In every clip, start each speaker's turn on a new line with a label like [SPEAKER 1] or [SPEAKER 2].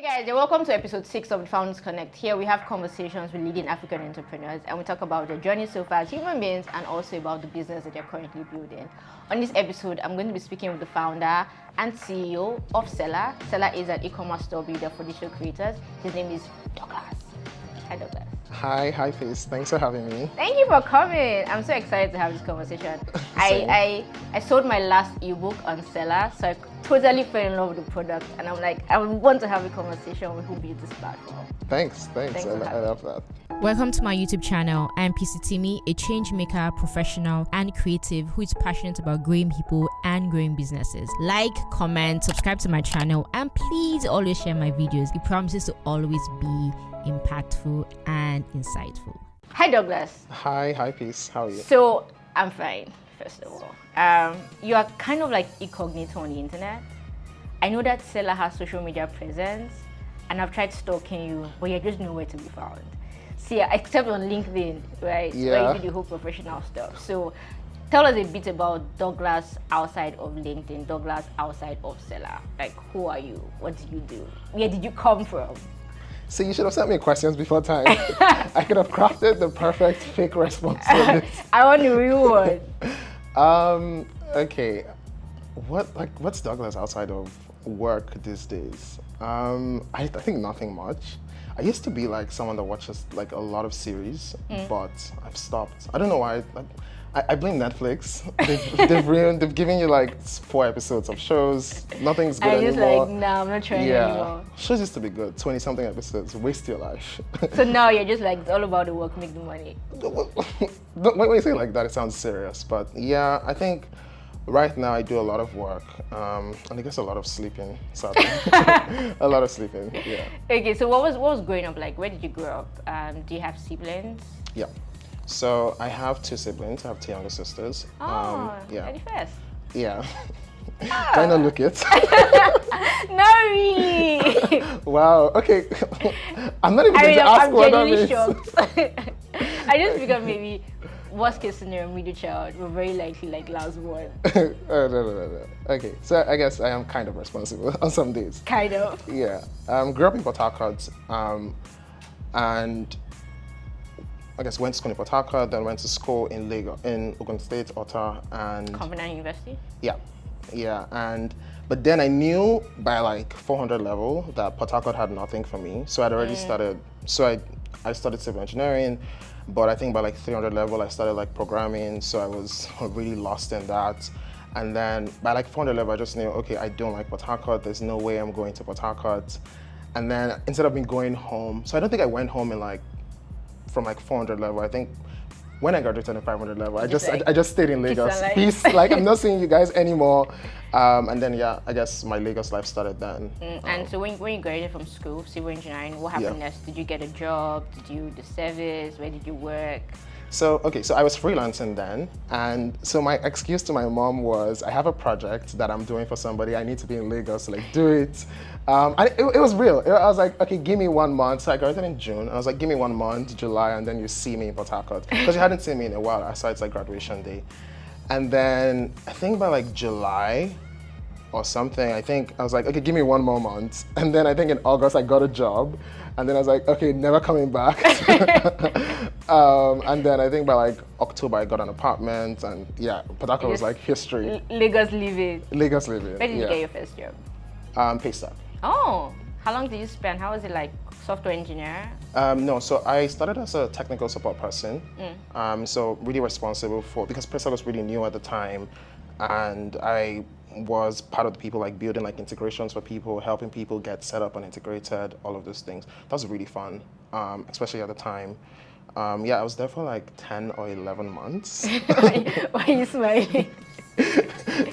[SPEAKER 1] Hey guys, and welcome to episode 6 of the Founders Connect. Here we have conversations with leading African entrepreneurs and we talk about their journey so far as human beings and also about the business that they're currently building. On this episode, I'm going to be speaking with the founder and CEO of Sellar. Sellar is an e-commerce store builder for digital creators. His name is Douglas. Hi Douglas.
[SPEAKER 2] Hi Face. Thanks for having me.
[SPEAKER 1] Thank you for coming. I'm so excited to have this conversation. I sold my last ebook on Sellar, so I totally fell in love with the product, and I'm like, I want to have a conversation with who built this platform.
[SPEAKER 2] Thanks. I love that.
[SPEAKER 3] Welcome to my YouTube channel. I am ITimi, a change maker, professional, and creative who is passionate about growing people and growing businesses. Like, comment, subscribe to my channel, and please always share my videos. It promises to always be impactful and insightful.
[SPEAKER 1] Hi Douglas.
[SPEAKER 2] Hi Peace. How are you?
[SPEAKER 1] So I'm fine, first of all. You are kind of like incognito on the internet. I know that Sellar has social media presence and I've tried stalking you, but you're just nowhere to be found. See, except on LinkedIn, right?
[SPEAKER 2] Yeah.
[SPEAKER 1] Where you do the whole professional stuff. So tell us a bit about Douglas outside of LinkedIn, Douglas outside of Sellar. Like, who are you? What do you do? Where did you come from?
[SPEAKER 2] So you should have sent me questions before time. I could have crafted the perfect fake response to this.
[SPEAKER 1] I want the real one.
[SPEAKER 2] Okay. What's Douglas outside of work these days? I think nothing much. I used to be like someone that watches like a lot of series, but I've stopped. I don't know why. I blame Netflix. They've given you like 4 episodes of shows. Nothing's good anymore.
[SPEAKER 1] I just like, nah, I'm not trying anymore.
[SPEAKER 2] Shows used to be good. 20-something episodes. Waste your life.
[SPEAKER 1] So now you're just like, it's all about the work, make the money.
[SPEAKER 2] When you say it like that, it sounds serious. But yeah, I think right now I do a lot of work. And I guess a lot of sleeping, sadly. A lot of sleeping, yeah.
[SPEAKER 1] Okay, so what was growing up like? Where did you grow up? Do you have siblings?
[SPEAKER 2] Yeah. So I have 2 siblings. I have 2 younger sisters.
[SPEAKER 1] Oh,
[SPEAKER 2] yeah.
[SPEAKER 1] You're the first.
[SPEAKER 2] Yeah. Kind of look it.
[SPEAKER 1] Not really.
[SPEAKER 2] Wow. Okay. I'm not even going to ask what that means.
[SPEAKER 1] Shocked. I just figured maybe worst case scenario, middle child, we're very likely like last one.
[SPEAKER 2] No. Okay. So I guess I am kind of responsible on some days.
[SPEAKER 1] Kind of.
[SPEAKER 2] Yeah. Grew up in Port Harcourt. And I guess went to school in Port Harcourt, then went to school in Lagos, in Ogun State, Otta, and
[SPEAKER 1] Covenant University?
[SPEAKER 2] Yeah, but then I knew by like 400 level that Port Harcourt had nothing for me, so I'd already started, I started civil engineering, but I think by like 300 level I started like programming, so I was really lost in that. And then by like 400 level I just knew, okay, I don't like Port Harcourt, there's no way I'm going to Port Harcourt. And then instead of me going home, so I don't think I went home in like from like 400 level. I think when I graduated in 500 level, I just stayed in Lagos. Peace, like I'm not seeing you guys anymore. And then yeah, I guess my Lagos life started then.
[SPEAKER 1] And so when you graduated from school, civil engineering, what happened next? Did you get a job? Did you do the service? Where did you work?
[SPEAKER 2] So I was freelancing then, and so my excuse to my mom was, I have a project that I'm doing for somebody, I need to be in Lagos, like do it. And it was real. I was like, okay, give me 1 month. So I graduated in June, and I was like, give me 1 month, July, and then you see me in Port Harcourt. Because you hadn't seen me in a while, I saw it's like graduation day. And then I think by like July or something, I was like, okay, give me 1 more month. And then I think in August I got a job. And then I was like, okay, never coming back. And then I think by like October I got an apartment, and yeah, Port Harcourt was like history.
[SPEAKER 1] Lagos living.
[SPEAKER 2] Lagos living.
[SPEAKER 1] Where did you get your first job?
[SPEAKER 2] Paystack.
[SPEAKER 1] Oh, how long did you spend? How was it like, software engineer?
[SPEAKER 2] No, so I started as a technical support person. So really responsible because Paystack was really new at the time, and I was part of the people like building like integrations for people, helping people get set up and integrated, all of those things. That was really fun, especially at the time. Yeah, I was there for like 10 or 11 months.
[SPEAKER 1] Why are you smiling?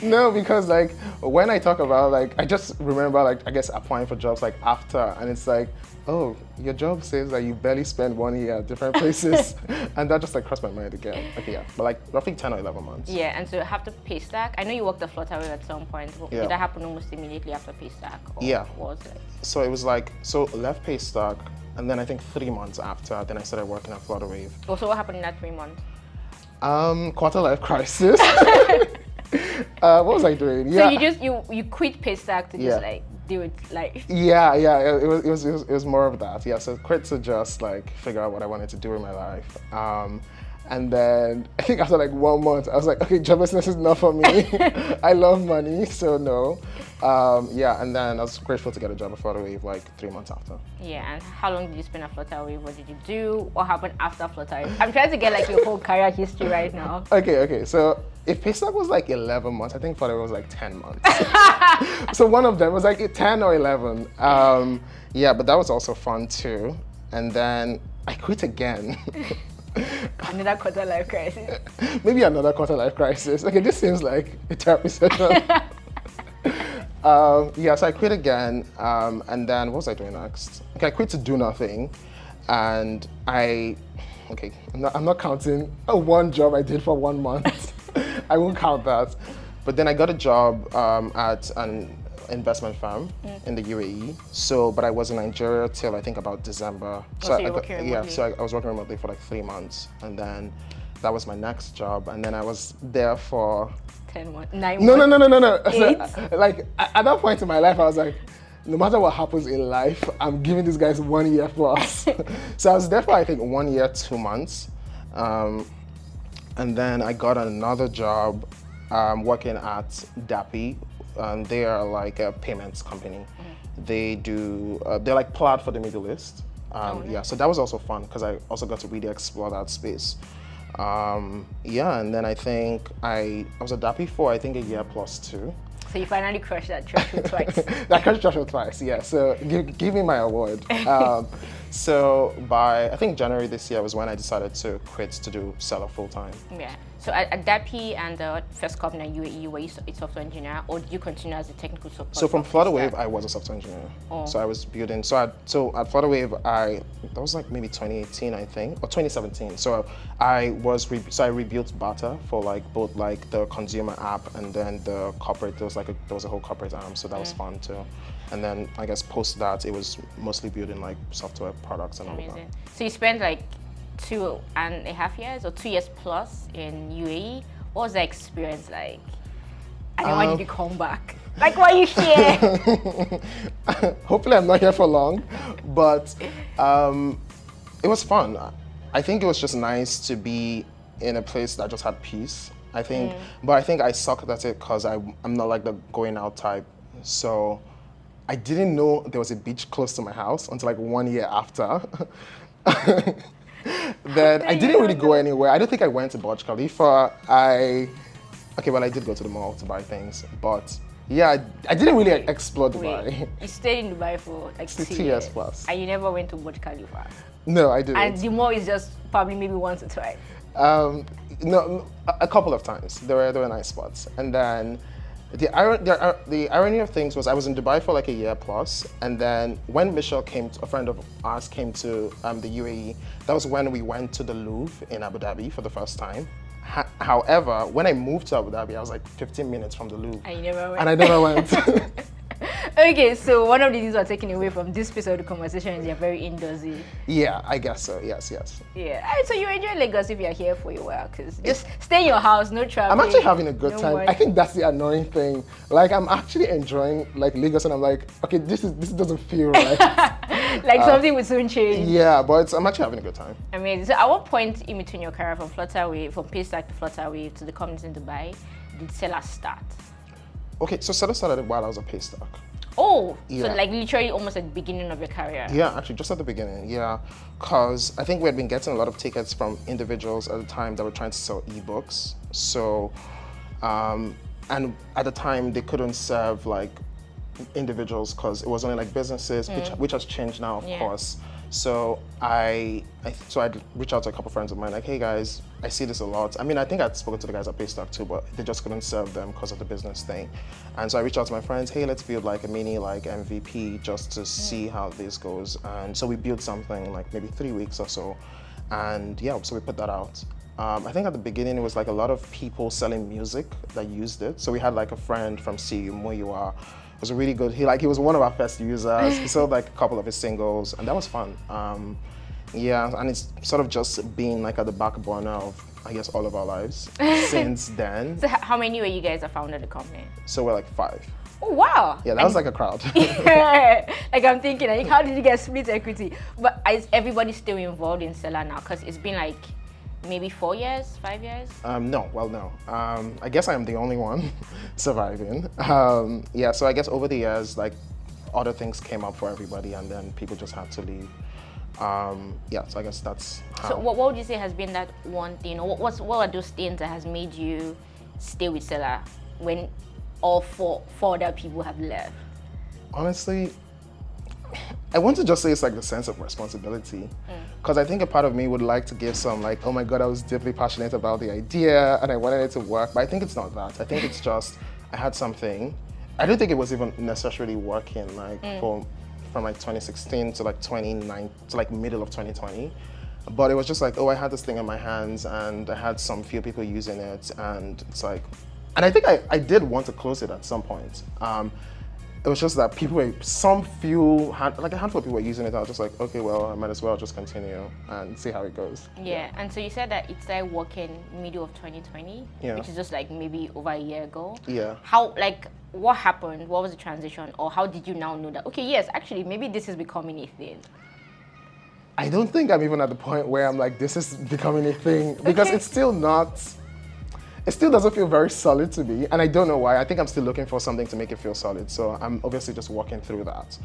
[SPEAKER 2] No, because like when I talk about like, I just remember like, I guess applying for jobs like after, and it's like, oh, your job says that you barely spend 1 year at different places. And that just like crossed my mind again. Okay, yeah, but like roughly 10 or 11 months.
[SPEAKER 1] Yeah, and so after Paystack, I know you worked at Flutterwave at some point.
[SPEAKER 2] Yeah.
[SPEAKER 1] Did that happen almost immediately after Paystack? Or
[SPEAKER 2] yeah.
[SPEAKER 1] What was it?
[SPEAKER 2] So it was like, left Paystack, and then I think 3 months after, then I started working at Flutterwave.
[SPEAKER 1] Oh, so what happened in that 3 months?
[SPEAKER 2] Quarter life crisis. What was I doing?
[SPEAKER 1] So you quit Paystack to just like deal with life.
[SPEAKER 2] Yeah, it was more of that. Yeah, so quit to just like figure out what I wanted to do in my life. And then I think after like 1 month, I was like, okay, job business is not for me. I love money, so no. Yeah, and then I was grateful to get a job at Flutterwave like 3 months after.
[SPEAKER 1] Yeah, and how long did you spend at Flutterwave? What did you do? What happened after Flutterwave? I'm trying to get like your whole career history right now.
[SPEAKER 2] Okay, so if Paystack was like 11 months, I think Flutterwave was like 10 months. So one of them was like 10 or 11. Yeah, but that was also fun too. And then I quit again.
[SPEAKER 1] Another quarter life crisis.
[SPEAKER 2] Maybe another quarter life crisis. Okay, this seems like a therapy session. Yeah, so I quit again, and then what was I doing next? Okay, I quit to do nothing, and I'm not counting one job I did for 1 month. I won't count that. But then I got a job at an investment firm in the UAE. So, but I was in Nigeria till I think about December.
[SPEAKER 1] So you're working remotely?
[SPEAKER 2] Yeah, so I was working remotely for like 3 months, and then that was my next job, and then I was there for
[SPEAKER 1] 10 months, 9
[SPEAKER 2] No.
[SPEAKER 1] months.
[SPEAKER 2] So, like at that point in my life, I was like, no matter what happens in life, I'm giving these guys 1 year plus. So I was there for I think 1 year, 2 months, and then I got another job working at Dapi. They are like a payments company. They do, they're like Plaid for the Middle East. Yeah, so that was also fun because I also got to really explore that space. Yeah, and then I think I was at Dapi for I think a year plus 2.
[SPEAKER 1] So you finally crushed that threshold twice.
[SPEAKER 2] I crushed the threshold twice, yeah. So give me my award. So by I think January this year was when I decided to quit to do Sellar full time.
[SPEAKER 1] Yeah. So at Dapi and the first company in UAE, were you a software engineer, or did you continue as a technical support?
[SPEAKER 2] So from Flutterwave, I was a software engineer. Oh. So I was building. So at Flutterwave, that was like maybe 2018, I think, or 2017. So I rebuilt Bata for like both like the consumer app and then the corporate. There was a whole corporate arm, so that was fun too. And then I guess post that, it was mostly building like software products and all that.
[SPEAKER 1] So you spent like 2.5 years or 2 years plus in UAE. What was the experience like? And then why did you come back? Like, why are you here?
[SPEAKER 2] Hopefully I'm not here for long, but it was fun. I think it was just nice to be in a place that just had peace. I think, but I think I sucked at it because I'm not like the going out type. So I didn't know there was a beach close to my house until like 1 year after. Then I didn't really go anywhere. I don't think I went to Burj Khalifa. I did go to the mall to buy things, but yeah, I didn't really explore Dubai.
[SPEAKER 1] Wait, you stayed in Dubai for like 2
[SPEAKER 2] years plus.
[SPEAKER 1] And you never went to Burj Khalifa?
[SPEAKER 2] No, I didn't.
[SPEAKER 1] And the mall is just probably maybe once or twice?
[SPEAKER 2] No, a couple of times. There were nice spots. And then the irony of things was I was in Dubai for like a year plus, and then when Michelle a friend of ours came to the UAE, that was when we went to the Louvre in Abu Dhabi for the first time. However, when I moved to Abu Dhabi, I was like 15 minutes from the Louvre.
[SPEAKER 1] And you never went.
[SPEAKER 2] And I never went.
[SPEAKER 1] Okay, so one of the things we're taking away from this piece of the conversation is you're very indoorsy.
[SPEAKER 2] Yeah, I guess so. Yes.
[SPEAKER 1] Yeah, so you enjoy Lagos if you're here for a while, because just stay in your house, no traveling.
[SPEAKER 2] I'm actually having a good time.
[SPEAKER 1] Worry.
[SPEAKER 2] I think that's the annoying thing. Like, I'm actually enjoying like Lagos, and I'm like, okay, this doesn't feel right.
[SPEAKER 1] Like something will soon change.
[SPEAKER 2] Yeah, but I'm actually having a good time.
[SPEAKER 1] Amazing. So at what point in between your career from Paystack to Flutterwave to the companies in Dubai, did Sellar start?
[SPEAKER 2] Okay, so Sellar started while I was at Paystack.
[SPEAKER 1] Oh,
[SPEAKER 2] yeah.
[SPEAKER 1] So like literally almost at the beginning of your career.
[SPEAKER 2] Yeah, actually just at the beginning, yeah. Because I think we had been getting a lot of tickets from individuals at the time that were trying to sell ebooks. So, and at the time they couldn't serve like individuals because it was only like businesses, which has changed now, of course. So I'd reach out to a couple friends of mine, like, hey guys, I see this a lot. I mean, I think I'd spoken to the guys at Paystack too, but they just couldn't serve them because of the business thing. And so I reached out to my friends, hey, let's build like a mini like MVP just to see how this goes. And so we built something like maybe 3 weeks or so. And yeah, so we put that out. I think at the beginning it was like a lot of people selling music that used it. So we had like a friend from CU, Moyua. It was really good. He was one of our first users. He sold like a couple of his singles, and that was fun. Yeah, and it's sort of just been like at the back burner of, I guess, all of our lives since then.
[SPEAKER 1] So how many were you guys that founded the company?
[SPEAKER 2] So we're like 5.
[SPEAKER 1] Oh, wow.
[SPEAKER 2] Yeah, that was like a crowd.
[SPEAKER 1] Like I'm thinking, like, how did you get split equity? But is everybody still involved in Sellar now? Because it's been like maybe 4 years, 5 years?
[SPEAKER 2] No. I guess I am the only one surviving. Yeah, so I guess over the years, like, other things came up for everybody, and then people just had to leave. Yeah, so I guess that's how.
[SPEAKER 1] So what would you say has been that one thing, or what are those things that has made you stay with Sellar when all four other people have left?
[SPEAKER 2] Honestly, I want to just say it's like the sense of responsibility. Because I think a part of me would like to give some like, oh my God, I was deeply passionate about the idea and I wanted it to work. But I think it's not that. I think it's just, I had something. I don't think it was even necessarily working like from like 2016 to like 2019 to like middle of 2020. But it was just like, oh, I had this thing in my hands and I had some few people using it, and it's like, and I think I did want to close it at some point. It was just that people were, like a handful of people were using it. I was just like, okay, well, I might as well just continue and see how it goes.
[SPEAKER 1] Yeah, and so you said that it started working middle of 2020, which is just like maybe over a year ago.
[SPEAKER 2] Yeah.
[SPEAKER 1] How, like, what happened? What was the transition? Or how did you now know that, okay, yes, actually, maybe this is becoming a thing?
[SPEAKER 2] I don't think I'm even at the point where I'm like, this is becoming a thing, because it's still not, it still doesn't feel very solid to me, and I don't know why. I think I'm still looking for something to make it feel solid, so I'm obviously just working through that.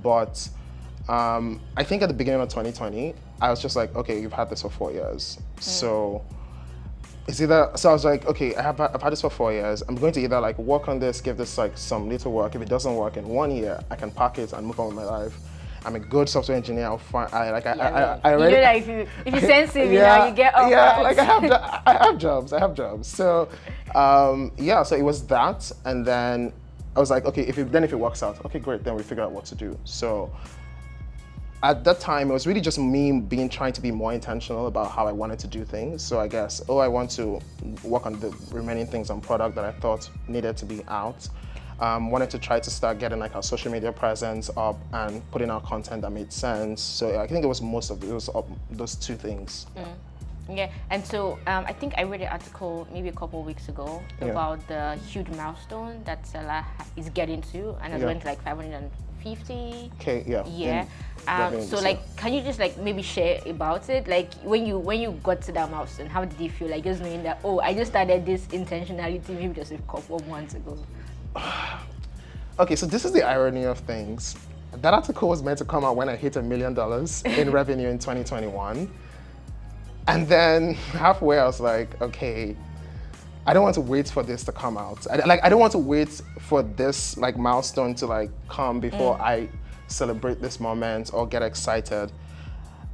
[SPEAKER 2] But I think at the beginning of 2020, I was just like, okay, you've had this for 4 years, so it's either, so I was like, okay, I've had this for 4 years. I'm going to either like work on this, give this like some little work. If it doesn't work in 1 year, I can pack it and move on with my life. I'm a good software engineer. I'll find. I already.
[SPEAKER 1] You know that if you sensitive, you know, you get up.
[SPEAKER 2] Yeah, like I have jobs. So, yeah. So it was that, and then I was like, okay, if it works out, okay, great. Then we figure out what to do. So at that time, it was really just me trying to be more intentional about how I wanted to do things. So I guess, I want to work on the remaining things on product that I thought needed to be out. Wanted to try to start getting like our social media presence up and putting out content that made sense. So I think it was those two things.
[SPEAKER 1] Yeah, and so I think I read an article maybe a couple of weeks ago about the huge milestone that Sellar is getting to, and it went to like 550.
[SPEAKER 2] Okay, yeah.
[SPEAKER 1] Yeah. So like, can you just like maybe share about it? Like when you got to that milestone, how did you feel? Like just knowing that, oh, I just started this intentionality maybe just a couple of months ago.
[SPEAKER 2] Okay, so this is the irony of things. That article was meant to come out when I hit $1 million in revenue in 2021. And then halfway I was like, okay, I don't want to wait for this to come out. I don't want to wait for this like milestone to like come before I celebrate this moment or get excited.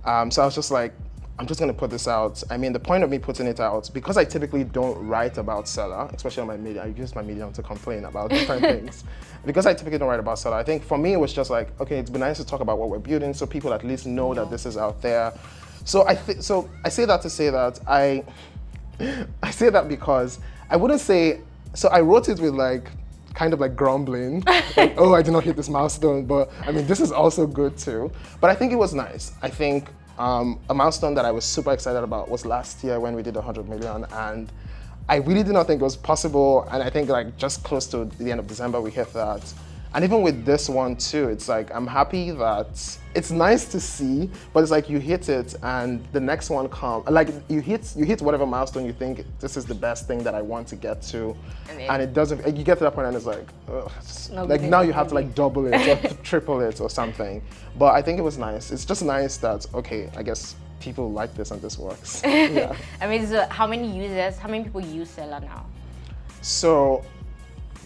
[SPEAKER 2] So I was just like, I'm just gonna put this out. I mean, the point of me putting it out, because I typically don't write about Sellar, especially on my medium, I use my medium to complain about different things. Because I typically don't write about Sellar, I think for me it was just like, okay, it's been nice to talk about what we're building so people at least know that this is out there. So I say that to say that I say that because I wouldn't say, so I wrote it with like, kind of like grumbling, like, oh, I did not hit this milestone, but I mean, this is also good too. But I think it was nice. I think a milestone that I was super excited about was last year when we did 100 million, and I really did not think it was possible, and I think like just close to the end of December we hit that. And even with this one too, it's like I'm happy that it's nice to see, but it's like you hit it and the next one comes. Like you hit whatever milestone you think this is the best thing that I want to get to, and it doesn't. You get to that point and it's like, ugh, like now you have to like double it or triple it or something. But I think it was nice. It's just nice that, okay, I guess people like this and this works. Yeah.
[SPEAKER 1] I mean, so how many people use Sellar now?
[SPEAKER 2] So,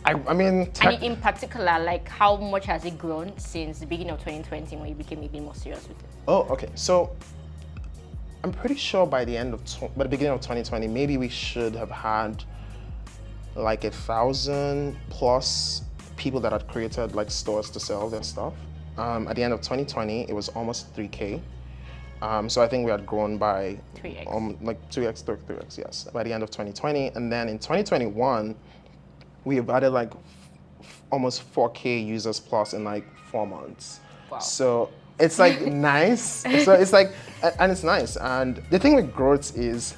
[SPEAKER 2] I mean,
[SPEAKER 1] and in particular, like how much has it grown since the beginning of 2020 when you became a bit more serious with it?
[SPEAKER 2] Oh, okay. So I'm pretty sure by the beginning of 2020, maybe we should have had like 1,000 plus people that had created like stores to sell their stuff. At the end of 2020, it was almost 3K. So I think we had grown by
[SPEAKER 1] 3x.
[SPEAKER 2] Like 2x, 3x, yes, by the end of 2020. And then in 2021, we have added like almost 4K users plus in like 4 months.
[SPEAKER 1] Wow.
[SPEAKER 2] So it's like nice. So it's like, and it's nice. And the thing with growth is,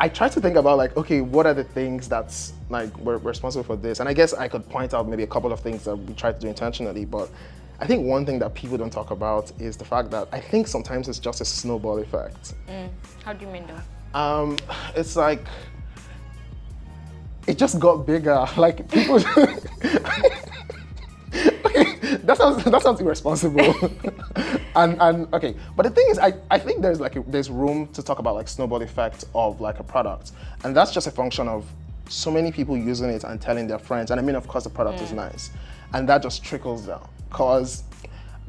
[SPEAKER 2] I try to think about like, okay, what are the things that's like we're responsible for this? And I guess I could point out maybe a couple of things that we try to do intentionally, but I think one thing that people don't talk about is the fact that I think sometimes it's just a snowball effect.
[SPEAKER 1] How do you mean though?
[SPEAKER 2] It's like, it just got bigger. Like people, okay, that sounds irresponsible. and okay, but the thing is, I think there's room to talk about like snowball effect of like a product, and that's just a function of so many people using it and telling their friends. And I mean, of course, the product is nice, and that just trickles down. Cause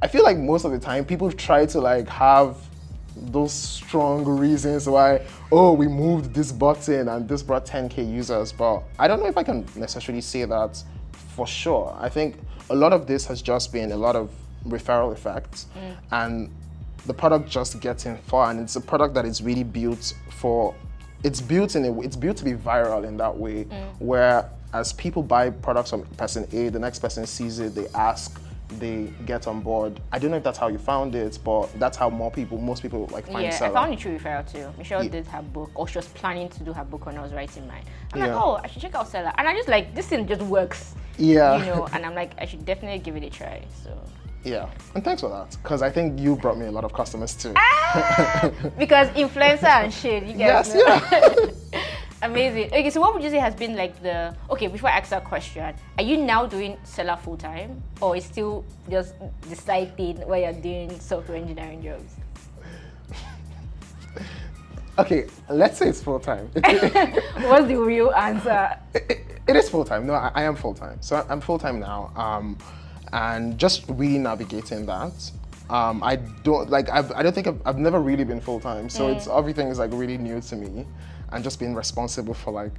[SPEAKER 2] I feel like most of the time people try to like have those strong reasons why, oh, we moved this button and this brought 10K users, but I don't know if I can necessarily say that for sure. I think a lot of this has just been a lot of referral effects, and the product just getting far, and it's a product that is really built for, it's built to be viral in that way, where as people buy products from person A, the next person sees it, they ask, they get on board. I don't know if that's how you found it, but that's how most people like find Sellar.
[SPEAKER 1] I found it through referral too. Michelle did her book, or she was planning to do her book when I was writing mine. I'm like, oh, I should check out Sellar. And I just like, this thing just works.
[SPEAKER 2] Yeah.
[SPEAKER 1] You know, and I'm like, I should definitely give it a try, so.
[SPEAKER 2] Yeah, and thanks for that, because I think you brought me a lot of customers too.
[SPEAKER 1] Because influencer and shit, you guys know.
[SPEAKER 2] Yeah.
[SPEAKER 1] Amazing. Okay, so what would you say has been like okay, before I ask that question, are you now doing Sellar full time, or is still just the side thing where you're doing software engineering jobs?
[SPEAKER 2] Okay, let's say it's full time.
[SPEAKER 1] What's the real answer?
[SPEAKER 2] It is full time. No, I am full time. So I'm full time now, and just really navigating that. I don't think I've never really been full time. So it's everything is like really new to me. And just being responsible for like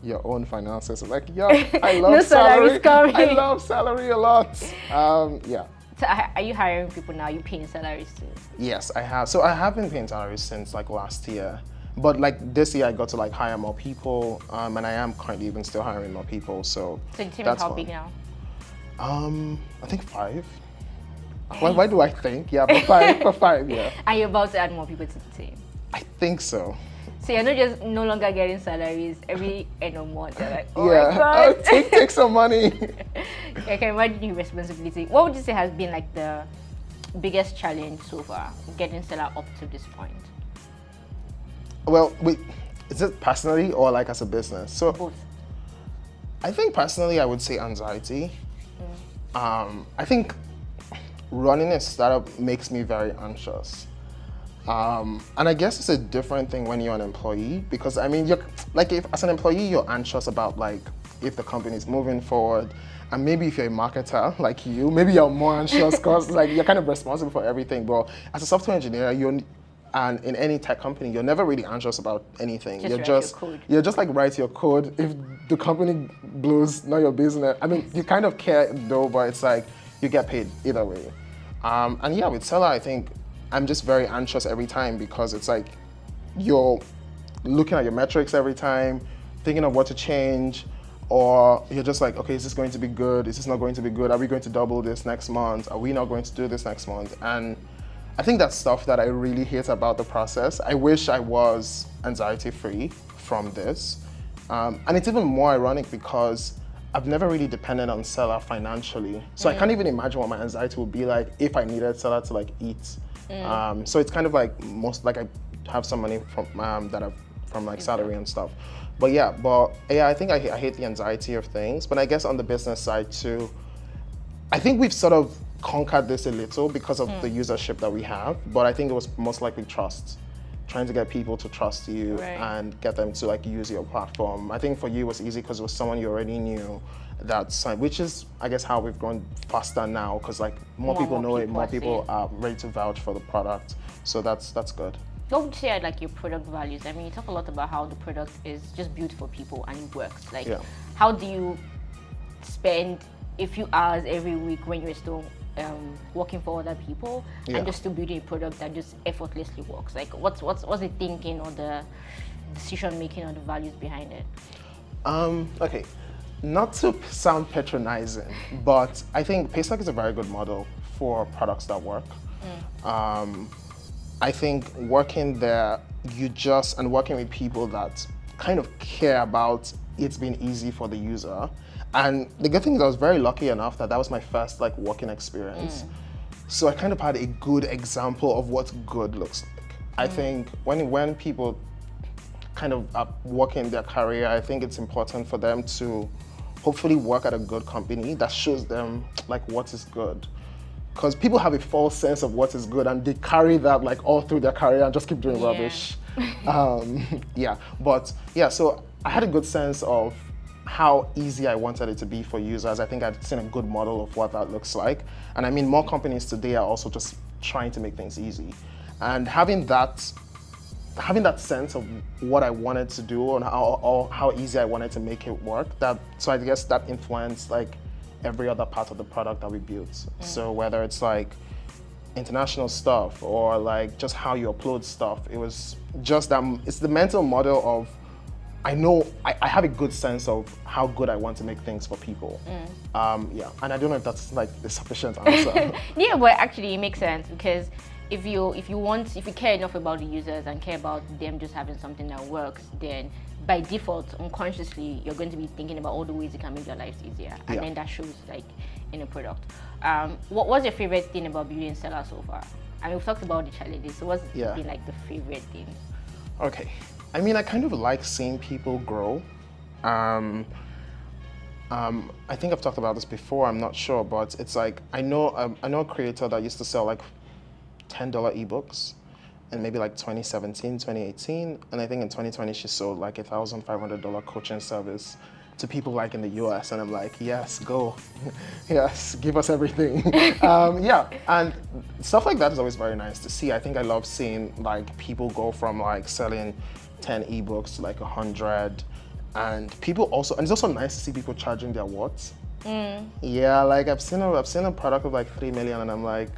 [SPEAKER 2] your own finances. Like, yeah, I love salary. I love salary a lot. Yeah.
[SPEAKER 1] So are you hiring people now? Are you paying salaries too?
[SPEAKER 2] Yes, I have. So I have been paying salaries since like last year. But like this year I got to like hire more people, and I am currently even still hiring more people. So
[SPEAKER 1] the team is how big now?
[SPEAKER 2] I think 5. Why do I think? Yeah, but 5, yeah.
[SPEAKER 1] And you're about to add more people to the team?
[SPEAKER 2] I think so.
[SPEAKER 1] So you're not just no longer getting salaries every end of month. You're like, oh
[SPEAKER 2] yeah,
[SPEAKER 1] my God.
[SPEAKER 2] take some money.
[SPEAKER 1] I can imagine your responsibility. What would you say has been like the biggest challenge so far, getting Sellar up to this point?
[SPEAKER 2] Well, is it personally or like as a business? So
[SPEAKER 1] both.
[SPEAKER 2] I think personally, I would say anxiety. I think running a startup makes me very anxious. And I guess it's a different thing when you're an employee, because I mean, you're like, if as an employee, you're anxious about like if the company is moving forward, and maybe if you're a marketer like you, maybe you're more anxious because like you're kind of responsible for everything. But as a software engineer, and in any tech company, you're never really anxious about anything. You're just like write your code. If the company blows, not your business. I mean, you kind of care though, but it's like you get paid either way. And yeah, with Sellar, I think I'm just very anxious every time, because it's like you're looking at your metrics every time, thinking of what to change, or you're just like, okay, is this going to be good? Is this not going to be good? Are we going to double this next month? Are we not going to do this next month? And I think that's stuff that I really hate about the process. I wish I was anxiety-free from this. And it's even more ironic because I've never really depended on Sellar financially. So I can't even imagine what my anxiety would be like if I needed Sellar to like eat. So it's kind of like I have some money from from like salary and stuff. But yeah, I think I hate the anxiety of things. But I guess on the business side too, I think we've sort of conquered this a little because of the usership that we have. But I think it was most likely trust. Trying to get people to trust you and get them to like use your platform. I think for you it was easy because it was someone you already knew. Which is, I guess, how we've grown faster now, because like more people know it, more people are ready to vouch for the product. So that's good.
[SPEAKER 1] What would you say are like your product values? I mean, you talk a lot about how the product is just built for people and it works. Like, how do you spend a few hours every week when you're still working for other people and just still building a product that just effortlessly works? Like, what's the thinking or the decision making or the values behind it?
[SPEAKER 2] Okay. Not to sound patronizing, but I think Paystack is a very good model for products that work. I think working there, and working with people that kind of care about it being easy for the user. And the good thing is I was very lucky enough that was my first like working experience. So I kind of had a good example of what good looks like. I think when people kind of are working their career, I think it's important for them to hopefully work at a good company that shows them like what is good. Because people have a false sense of what is good and they carry that like all through their career and just keep doing rubbish. So I had a good sense of how easy I wanted it to be for users. I think I'd seen a good model of what that looks like. And I mean, more companies today are also just trying to make things easy. And having that sense of what I wanted to do and how easy I wanted to make it work, so I guess that influenced like every other part of the product that we built. So whether it's like international stuff or like just how you upload stuff, it was just it's the mental model of I know I have a good sense of how good I want to make things for people. And I don't know if that's like the sufficient answer.
[SPEAKER 1] Yeah, but actually it makes sense, because if you care enough about the users and care about them just having something that works, then by default, unconsciously, you're going to be thinking about all the ways it can make your lives easier, and then that shows like in a product. What was your favorite thing about building Sellar so far? I mean, we've talked about the challenges, so what's been like the favorite thing?
[SPEAKER 2] Okay, I mean, I kind of like seeing people grow. I think I've talked about this before, I'm not sure, but it's like, I know a creator that used to sell like $10 ebooks in maybe like 2017, 2018. And I think in 2020, she sold like $1,500 coaching service to people like in the US. And I'm like, yes, go. Yes, give us everything. And stuff like that is always very nice to see. I think I love seeing like people go from like selling 10 ebooks to like 100. And people also, and it's also nice to see people charging their what. Yeah, like I've seen a product of like 3 million and I'm like,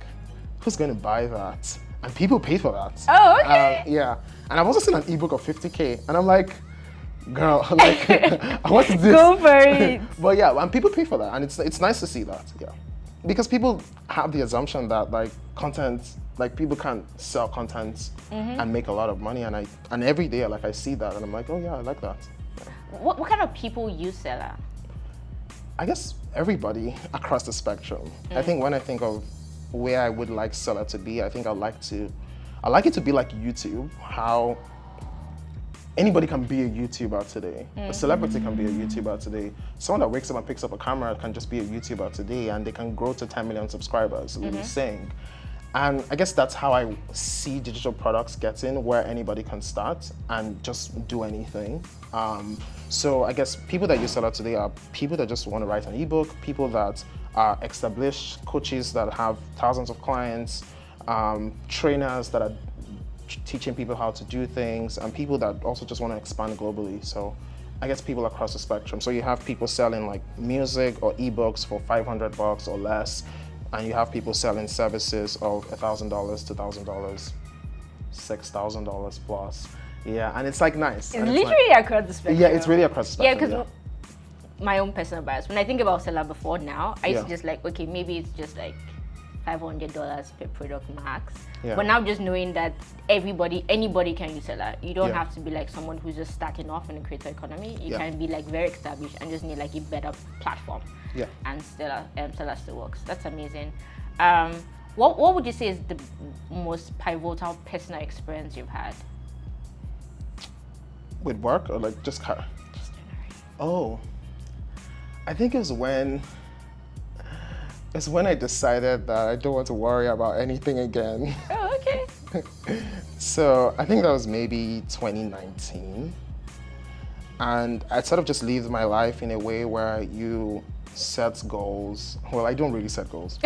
[SPEAKER 2] who's going to buy that? And people pay for that.
[SPEAKER 1] Oh, okay.
[SPEAKER 2] And I've also seen an ebook of 50K and I'm like, girl, like, I want to do this.
[SPEAKER 1] Go for it.
[SPEAKER 2] But yeah, and people pay for that, and it's nice to see that, because people have the assumption that like content, like people can't sell content and make a lot of money, and every day like I see that, and I'm like, oh yeah, I like that. Yeah.
[SPEAKER 1] What kind of people use Sellar?
[SPEAKER 2] I guess everybody across the spectrum. I think when I think of where I would like Sellar to be, I think I like it to be like YouTube, how anybody can be a YouTuber today. A celebrity can be a YouTuber today. Someone that wakes up and picks up a camera can just be a YouTuber today, and they can grow to 10 million subscribers, really sing. And I guess that's how I see digital products getting, where anybody can start and just do anything. So I guess people that use Sellar today are people that just want to write an ebook, people that are established coaches that have thousands of clients, trainers that are teaching people how to do things, and people that also just want to expand globally. So I guess people across the spectrum. So you have people selling like music or ebooks for $500 or less, and you have people selling services of $1,000 to $1,000, $6,000 plus. Yeah, and it's like nice.
[SPEAKER 1] It's literally like, across the spectrum.
[SPEAKER 2] Yeah, it's really across the spectrum.
[SPEAKER 1] Yeah, because my own personal bias, when I think about Sellar before now, I used to just like, okay, maybe it's just like $500 per product max. But now just knowing that anybody can use Sellar. You don't have to be like someone who's just starting off in the creator economy. You can be like very established and just need like a better platform. And Sellar still works. That's amazing. What would you say is the most pivotal personal experience you've had?
[SPEAKER 2] With work or like just car?
[SPEAKER 1] Just generally.
[SPEAKER 2] Oh, I think it was when I decided that I don't want to worry about anything again.
[SPEAKER 1] Oh, okay.
[SPEAKER 2] So I think that was maybe 2019. And I sort of just lived my life in a way where you set goals. Well, I don't really set goals,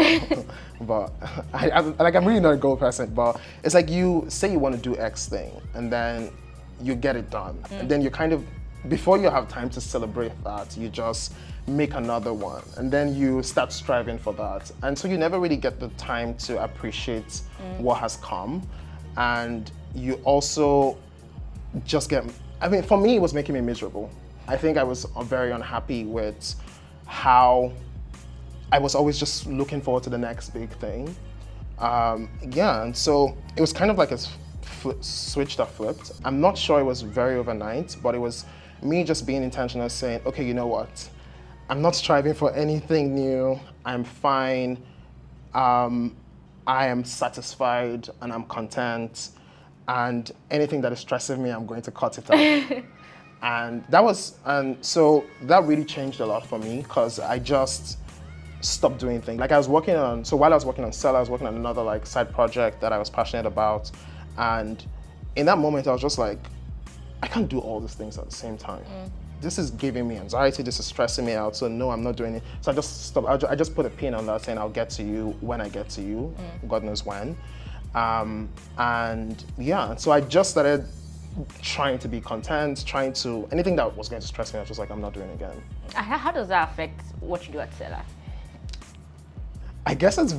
[SPEAKER 2] but I'm really not a goal person, but it's like you say you want to do X thing and then you get it done. And then you kind of, before you have time to celebrate that, you just make another one, and then you start striving for that, and so you never really get the time to appreciate what has come, and you also just get, I mean, for me it was making me miserable. I think I was very unhappy with how I was always just looking forward to the next big thing. And so it was kind of like a switch that flipped. I'm not sure it was very overnight, but it was me just being intentional, saying, okay, you know what? I'm not striving for anything new. I'm fine. I am satisfied and I'm content. And anything that is stressing me, I'm going to cut it off. And so that really changed a lot for me because I just stopped doing things. Like while I was working on Sellar, I was working on another like side project that I was passionate about. And in that moment, I was just like, I can't do all these things at the same time. This is giving me anxiety, this is stressing me out, so no, I'm not doing it. So I just stopped, I just put a pin on that saying I'll get to you when I get to you, God knows when. And yeah, so I just started trying to be content, anything that was going to stress me, I was just like, I'm not doing it again.
[SPEAKER 1] How does that affect what you do at Sellar?
[SPEAKER 2] I guess it's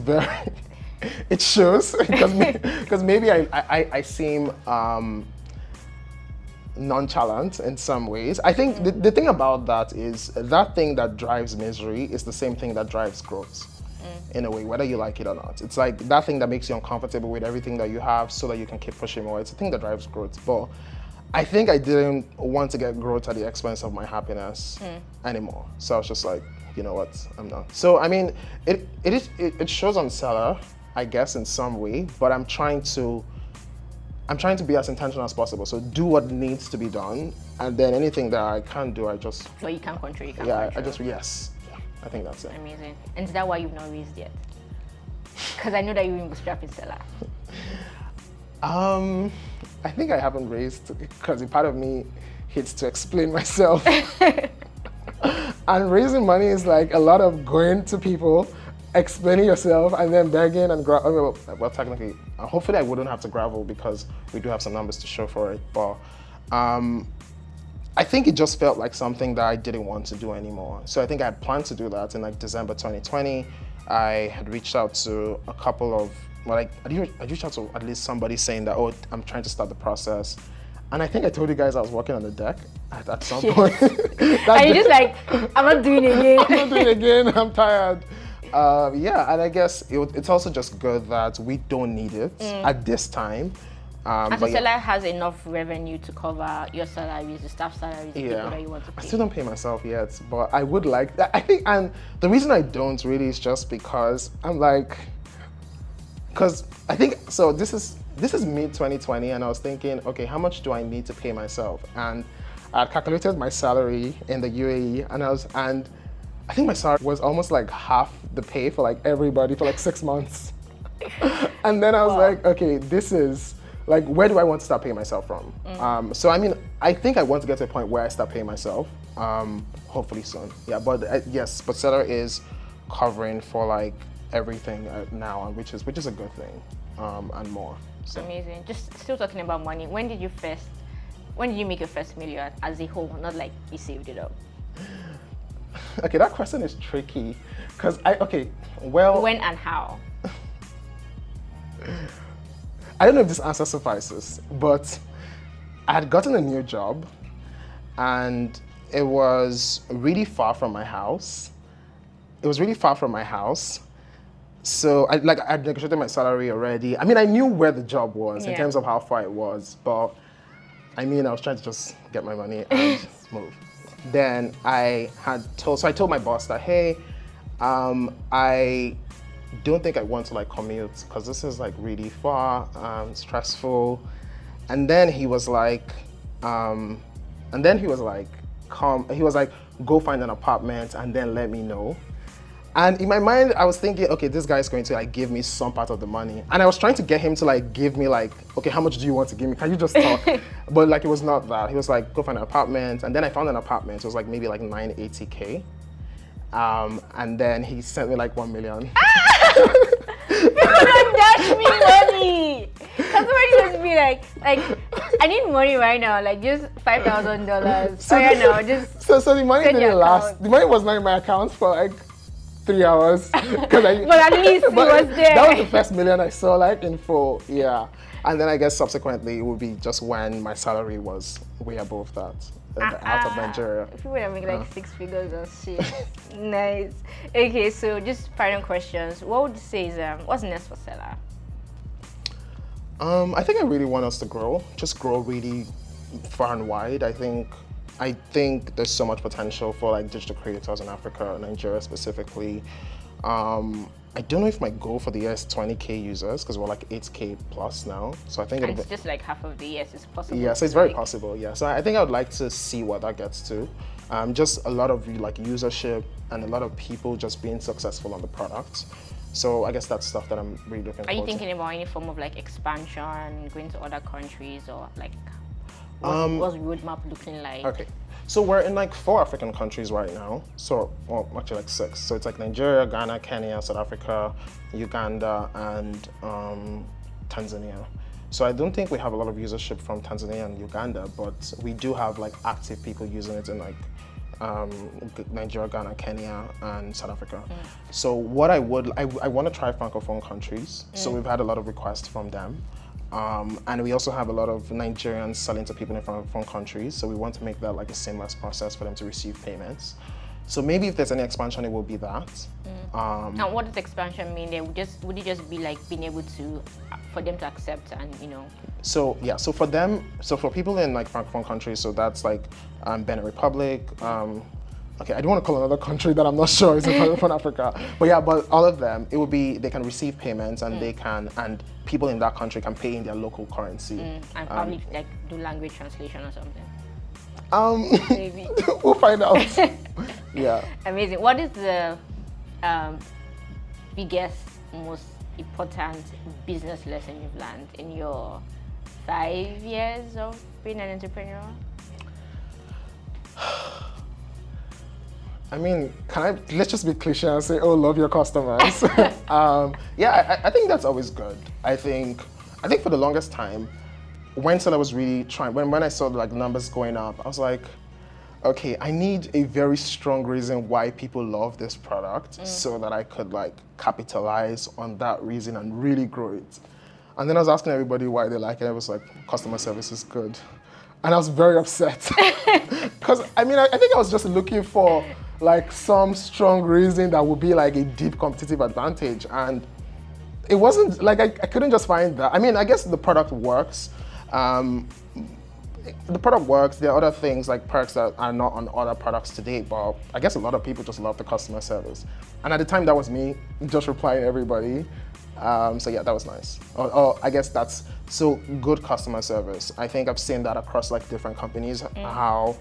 [SPEAKER 2] it shows, because maybe I seem nonchalant in some ways. I think the thing about that is that thing that drives misery is the same thing that drives growth. In a way, whether you like it or not. It's like that thing that makes you uncomfortable with everything that you have so that you can keep pushing more. It's the thing that drives growth. But I think I didn't want to get growth at the expense of my happiness anymore. So I was just like, you know what, I'm not. So I mean, it shows on Sellar, I guess, in some way, but I'm trying to be as intentional as possible. So do what needs to be done, and then anything that I can't do, I just...
[SPEAKER 1] Well, you can't control, you can't control.
[SPEAKER 2] Yes. I think that's it.
[SPEAKER 1] Amazing. And is that why you've not raised yet? Because I know that you're in bootstrapping Sellar.
[SPEAKER 2] I think I haven't raised because a part of me hates to explain myself. And raising money is like a lot of going to people, explaining yourself, and then begging and well, technically, hopefully I wouldn't have to gravel because we do have some numbers to show for it. But I think it just felt like something that I didn't want to do anymore. So I think I had planned to do that in like December 2020. I had reached out to a couple of, I reached out to at least somebody saying that, oh, I'm trying to start the process. And I think I told you guys I was working on the deck at some point.
[SPEAKER 1] And you're just like, I'm not doing it again.
[SPEAKER 2] I'm not doing it again, I'm tired. Yeah, and I guess it's also just good that we don't need it at this time.
[SPEAKER 1] And so Sellar has enough revenue to cover your salaries, the staff salaries, the people that you want to pay.
[SPEAKER 2] I still don't pay myself yet, but I would like that. I think, and the reason I don't really is just because I'm like, because I think, so this is mid 2020, and I was thinking, okay, how much do I need to pay myself? And I calculated my salary in the UAE, and I think my salary was almost like half the pay for like everybody for like 6 months. And then I was like, okay, this is, like, where do I want to start paying myself from? So I mean, I think I want to get to a point where I start paying myself, hopefully soon. Yeah, but yes, but Sellar is covering for like everything now, which is a good thing, and more. So.
[SPEAKER 1] Amazing. Just still talking about money. When did you make your first million as a whole? Not like you saved it up.
[SPEAKER 2] Okay, that question is tricky, because when
[SPEAKER 1] and how?
[SPEAKER 2] I don't know if this answer suffices, but I had gotten a new job and it was really far from my house. So I negotiated my salary already. I mean, I knew where the job was in terms of how far it was, but I mean, I was trying to just get my money and move. Then I told my boss that, hey, I don't think I want to like commute because this is like really far, stressful. And then he was like, go find an apartment and then let me know. And in my mind, I was thinking, okay, this guy's going to like give me some part of the money. And I was trying to get him to like give me like, okay, how much do you want to give me? Can you just talk? But like, it was not that. He was like, go find an apartment. And then I found an apartment. It was like maybe like 980K. And then he sent me like 1 million.
[SPEAKER 1] People don't dash me money. Somebody just be like, I need money right now, like just $5,000.
[SPEAKER 2] So the money didn't last. The money was not in my account for like 3 hours.
[SPEAKER 1] But at least it was there.
[SPEAKER 2] That was the first million I saw like in full, yeah. And then I guess subsequently it would be just when my salary was way above that. Out of Nigeria.
[SPEAKER 1] People that make like 6 figures and shit. Nice. Okay, so just final questions. What would you say is what's next for Sellar?
[SPEAKER 2] I think I really want us to grow, just grow really far and wide. I think there's so much potential for like digital creators in Africa, Nigeria specifically. I don't know if my goal for the year is 20K users because we're like 8K plus now. So I think
[SPEAKER 1] it's just like half of the year, so it's possible.
[SPEAKER 2] Yeah, so it's very possible. Yeah, so I think I would like to see what that gets to. Just a lot of like usership and a lot of people just being successful on the product. So I guess that's stuff that I'm really looking forward to.
[SPEAKER 1] Are you thinking about any form of like expansion, going to other countries, or like what's roadmap looking like?
[SPEAKER 2] Okay, so we're in like 4 African countries right now. So, well, actually like 6. So it's like Nigeria, Ghana, Kenya, South Africa, Uganda, and Tanzania. So I don't think we have a lot of usership from Tanzania and Uganda, but we do have like active people using it in like Nigeria, Ghana, Kenya, and South Africa. So what I want to try Francophone countries. So we've had a lot of requests from them. And we also have a lot of Nigerians selling to people in Francophone countries. So we want to make that like a seamless process for them to receive payments. So maybe if there's any expansion, it will be that.
[SPEAKER 1] And what does expansion mean? Would it just be like being able to, for them to accept and, you know?
[SPEAKER 2] So yeah, so for them, so for people in like Francophone countries, so that's like Benin Republic. Okay, I don't want to call another country that I'm not sure is in Francophone Africa, but yeah, but all of them, it would be they can receive payments and they can, and people in that country can pay in their local currency.
[SPEAKER 1] And probably like do language translation or something.
[SPEAKER 2] Maybe we'll find out. Yeah.
[SPEAKER 1] Amazing. What is the biggest, most important business lesson you've learned in your 5 years of being an entrepreneur?
[SPEAKER 2] I mean, let's just be cliche and say, oh, love your customers. Yeah, I think that's always good. I think for the longest time, when Sellar was really trying, when I saw like numbers going up, I was like, okay, I need a very strong reason why people love this product so that I could like capitalize on that reason and really grow it. And then I was asking everybody why they like it. I was like, customer service is good. And I was very upset. Because I mean, I think I was just looking for like some strong reason that would be like a deep competitive advantage. And it wasn't like, I couldn't just find that. I mean, I guess the product works. The product works. There are other things like perks that are not on other products today, but I guess a lot of people just love the customer service. And at the time, that was me just replying to everybody. So yeah, that was nice. I guess that's so good customer service. I think I've seen that across like different companies, how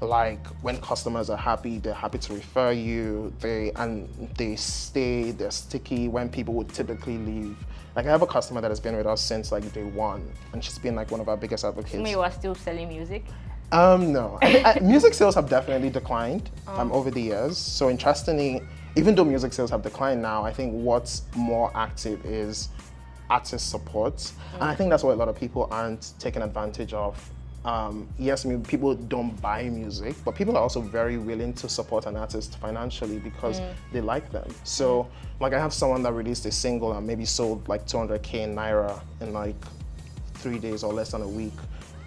[SPEAKER 2] like when customers are happy, they're happy to refer you. They stay, they're sticky when people would typically leave. Like I have a customer that has been with us since like day 1, and she's been like one of our biggest advocates.
[SPEAKER 1] You are still selling music?
[SPEAKER 2] No, music sales have definitely declined over the years. So interestingly, even though music sales have declined now, I think what's more active is artist support. And I think that's what a lot of people aren't taking advantage of. Yes, people don't buy music, but people are also very willing to support an artist financially because they like them. So like I have someone that released a single and maybe sold like 200K in Naira in like 3 days or less than a week.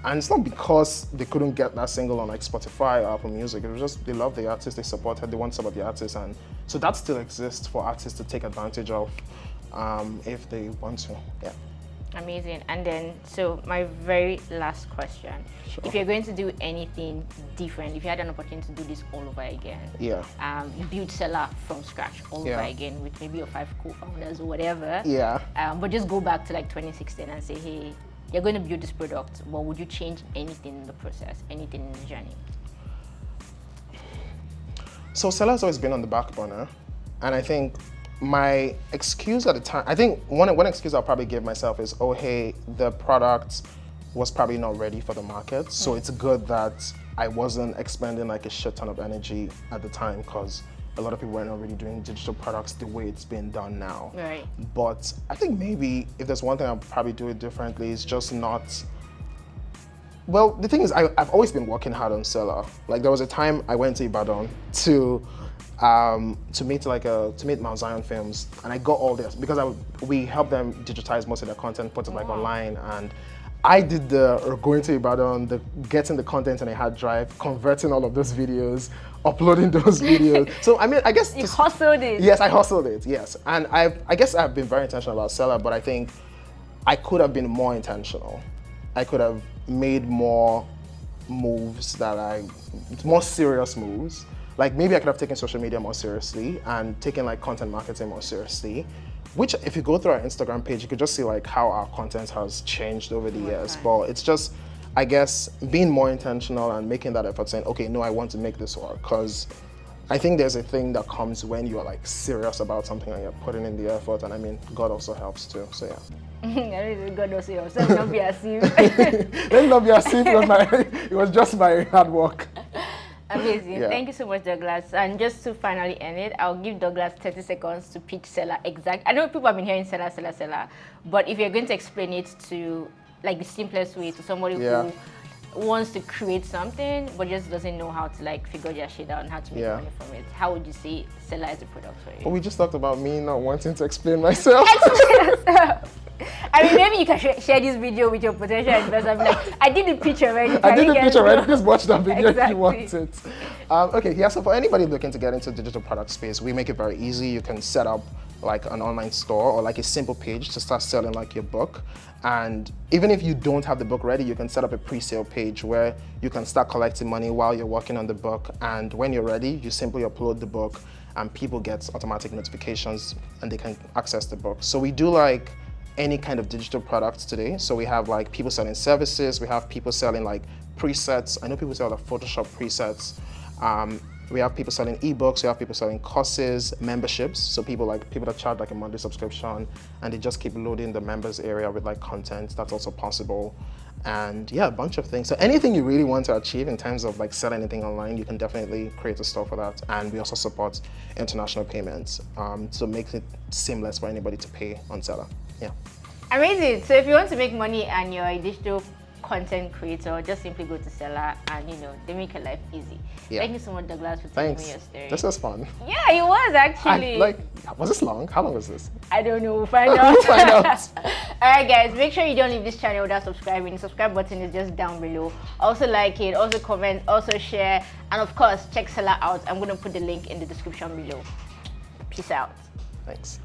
[SPEAKER 2] And it's not because they couldn't get that single on like Spotify or Apple Music. It was just they love the artist, they support her, they want to support the artist, and so that still exists for artists to take advantage of if they want to. Yeah.
[SPEAKER 1] Amazing. And then, so my very last question: if you're going to do anything different, if you had an opportunity to do this all over again, build Sellar from scratch all over again with maybe your 5 co-founders or whatever, but just go back to like 2016 and say, hey, you're going to build this product, but would you change anything in the process, anything in the journey?
[SPEAKER 2] So Sellar's always been on the back burner, and I think my excuse at the time, I think one excuse I'll probably give myself is, oh hey, the product was probably not ready for the market, so it's good that I wasn't expending like a shit ton of energy at the time, because a lot of people weren't already doing digital products the way it's being done now.
[SPEAKER 1] Right.
[SPEAKER 2] But I think maybe if there's one thing I'll probably do it differently, is just not. Well, the thing is, I've always been working hard on Sellar. Like there was a time I went to Ibadan to meet Mount Zion Films, and I got all this because we helped them digitize most of their content, put it like online, and I did the going to Ibadan, the getting the content in a hard drive, converting all of those videos, uploading those videos. So I mean, I guess
[SPEAKER 1] you hustled it.
[SPEAKER 2] Yes, I hustled it. Yes, and I guess I've been very intentional about Sellar, but I think I could have been more intentional. I could have made more moves more serious moves. Like maybe I could have taken social media more seriously and taken like content marketing more seriously, which if you go through our Instagram page, you could just see like how our content has changed over the years. But it's just, I guess, being more intentional and making that effort saying, okay, no, I want to make this work. Because I think there's a thing that comes when you're like serious about something and you're putting in the effort. And I mean, God also helps too, so yeah.
[SPEAKER 1] God also helps. Let me not be as if.
[SPEAKER 2] Let me not be as if it was just my hard work.
[SPEAKER 1] Amazing.
[SPEAKER 2] Yeah.
[SPEAKER 1] Thank you so much, Douglas. And just to finally end it, I'll give Douglas 30 seconds to pitch Sellar exact. I know people have been hearing Sellar, but if you're going to explain it to like the simplest way to somebody who wants to create something but just doesn't know how to like figure their shit out and how to make money from it, how would you say Sellar is a product for you?
[SPEAKER 2] Well, we just talked about me not wanting to explain myself.
[SPEAKER 1] I mean, maybe you can share this video with your potential investor and be like, I did the pitch already.
[SPEAKER 2] I did the pitch already. Please watch that video if you want it. Okay, yeah, so for anybody looking to get into digital product space, we make it very easy. You can set up like an online store or like a simple page to start selling like your book. And even if you don't have the book ready, you can set up a pre-sale page where you can start collecting money while you're working on the book. And when you're ready, you simply upload the book and people get automatic notifications and they can access the book. So we do like any kind of digital products today. So we have like people selling services, we have people selling like presets. I know people sell like Photoshop presets. We have people selling ebooks, we have people selling courses, memberships. So people that charge like a monthly subscription and they just keep loading the members area with like content. That's also possible. And yeah, a bunch of things. So anything you really want to achieve in terms of like selling anything online, you can definitely create a store for that. And we also support international payments. So it makes it seamless for anybody to pay on Sellar. Yeah.
[SPEAKER 1] Amazing. So if you want to make money and you're a digital content creator, just simply go to Sellar and they make your life easy. Yeah. Thank you so much, Douglas, for telling me your story.
[SPEAKER 2] This was fun.
[SPEAKER 1] Yeah, it was actually.
[SPEAKER 2] Was this long? How long was this?
[SPEAKER 1] I don't know. We'll find out.
[SPEAKER 2] We'll find out.
[SPEAKER 1] Alright guys, make sure you don't leave this channel without subscribing. The subscribe button is just down below. Also like it, also comment, also share, and of course check Sellar out. I'm going to put the link in the description below. Peace out.
[SPEAKER 2] Thanks.